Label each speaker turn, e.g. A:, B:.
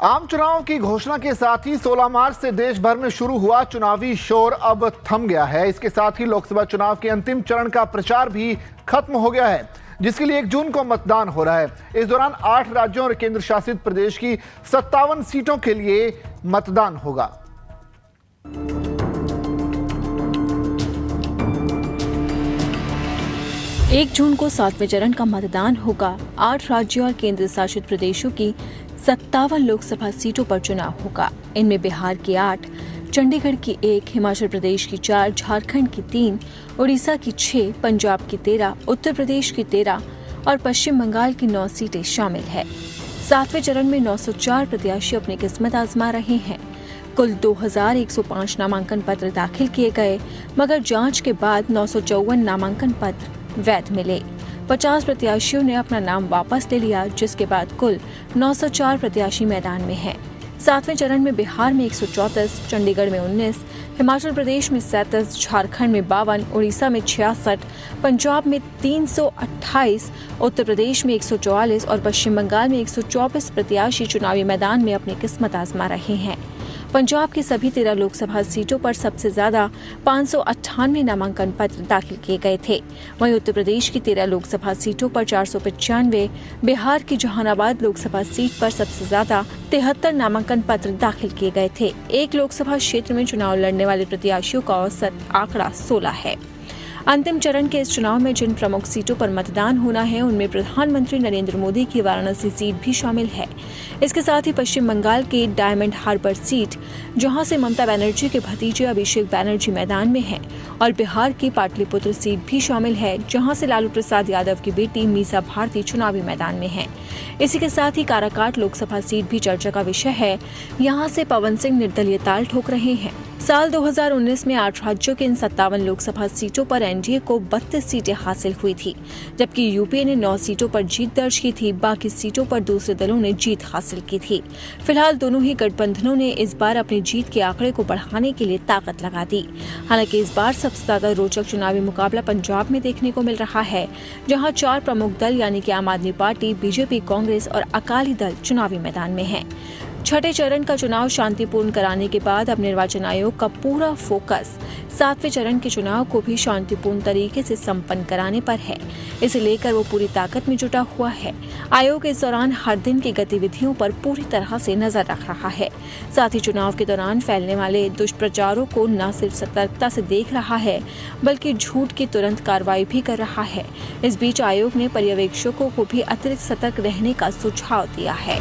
A: आम चुनाव की घोषणा के साथ ही 16 मार्च से देश भर में शुरू हुआ चुनावी शोर अब थम गया है। इसके साथ ही लोकसभा चुनाव के अंतिम चरण का प्रचार भी खत्म हो गया है, जिसके लिए 1 जून को मतदान हो रहा है। इस दौरान 8 राज्यों और केंद्र शासित प्रदेश की 57 सीटों के लिए मतदान होगा।
B: एक जून को 7वें चरण का मतदान होगा। 8 राज्यों और केंद्र शासित प्रदेशों की 57 लोकसभा सीटों पर चुनाव होगा। इनमें बिहार की 8, चंडीगढ़ की 1, हिमाचल प्रदेश की 4, झारखंड की 3, उड़ीसा की 6, पंजाब की 13, उत्तर प्रदेश की 13 और पश्चिम बंगाल की 9 सीटें शामिल है। 7वें चरण में 904 प्रत्याशी अपनी किस्मत आजमा रहे हैं। कुल 2105 नामांकन पत्र दाखिल किए गए, मगर जांच के बाद 954 नामांकन पत्र वैध मिले। 50 प्रत्याशियों ने अपना नाम वापस ले लिया, जिसके बाद कुल 904 प्रत्याशी मैदान में हैं। 7वें चरण में बिहार में 134, चंडीगढ़ में 19, हिमाचल प्रदेश में 37, झारखंड में 52, उड़ीसा में 66, पंजाब में 328, उत्तर प्रदेश में 144 और पश्चिम बंगाल में 124 प्रत्याशी चुनावी मैदान में अपनी किस्मत आजमा रहे हैं। पंजाब की सभी 13 लोकसभा सीटों पर सबसे ज्यादा 598 नामांकन पत्र दाखिल किए गए थे। वहीं उत्तर प्रदेश की 13 लोकसभा सीटों पर 495, बिहार की जहानाबाद लोकसभा सीट पर सबसे ज्यादा 73 नामांकन पत्र दाखिल किए गए थे। एक लोकसभा क्षेत्र में चुनाव लड़ने वाले प्रत्याशियों का औसत आंकड़ा 16 है। अंतिम चरण के इस चुनाव में जिन प्रमुख सीटों पर मतदान होना है, उनमें प्रधानमंत्री नरेंद्र मोदी की वाराणसी सीट भी शामिल है। इसके साथ ही पश्चिम बंगाल की डायमंड हार्बर सीट, जहां से ममता बनर्जी के भतीजे अभिषेक बनर्जी मैदान में हैं, और बिहार की पाटलिपुत्र सीट भी शामिल है, जहां से लालू प्रसाद यादव की बेटी मीसा भारती चुनावी मैदान में है। इसी के साथ ही काराकाट लोकसभा सीट भी चर्चा का विषय है। यहाँ से पवन सिंह निर्दलीय ताल ठोक रहे हैं। साल 2019 में 8 राज्यों के इन 57 लोकसभा सीटों पर एनडीए को 32 सीटें हासिल हुई थी, जबकि यूपीए ने 9 सीटों पर जीत दर्ज की थी। बाकी सीटों पर दूसरे दलों ने जीत हासिल की थी। फिलहाल दोनों ही गठबंधनों ने इस बार अपनी जीत के आंकड़े को बढ़ाने के लिए ताकत लगा दी। हालांकि इस बार सबसे ज्यादा रोचक चुनावी मुकाबला पंजाब में देखने को मिल रहा है, जहाँ 4 प्रमुख दल यानी कि आम आदमी पार्टी, बीजेपी, कांग्रेस और अकाली दल चुनावी मैदान में हैं। छठे चरण का चुनाव शांतिपूर्ण कराने के बाद अब निर्वाचन आयोग का पूरा फोकस 7वें चरण के चुनाव को भी शांतिपूर्ण तरीके से संपन्न कराने पर है। इसे लेकर वो पूरी ताकत में जुटा हुआ है। आयोग इस दौरान हर दिन की गतिविधियों पर पूरी तरह से नजर रख रहा है। साथ ही चुनाव के दौरान फैलने वाले दुष्प्रचारों को न सिर्फ सतर्कता से देख रहा है, बल्कि झूठ की तुरंत कार्रवाई भी कर रहा है। इस बीच आयोग ने पर्यवेक्षकों को भी अतिरिक्त सतर्क रहने का सुझाव दिया है।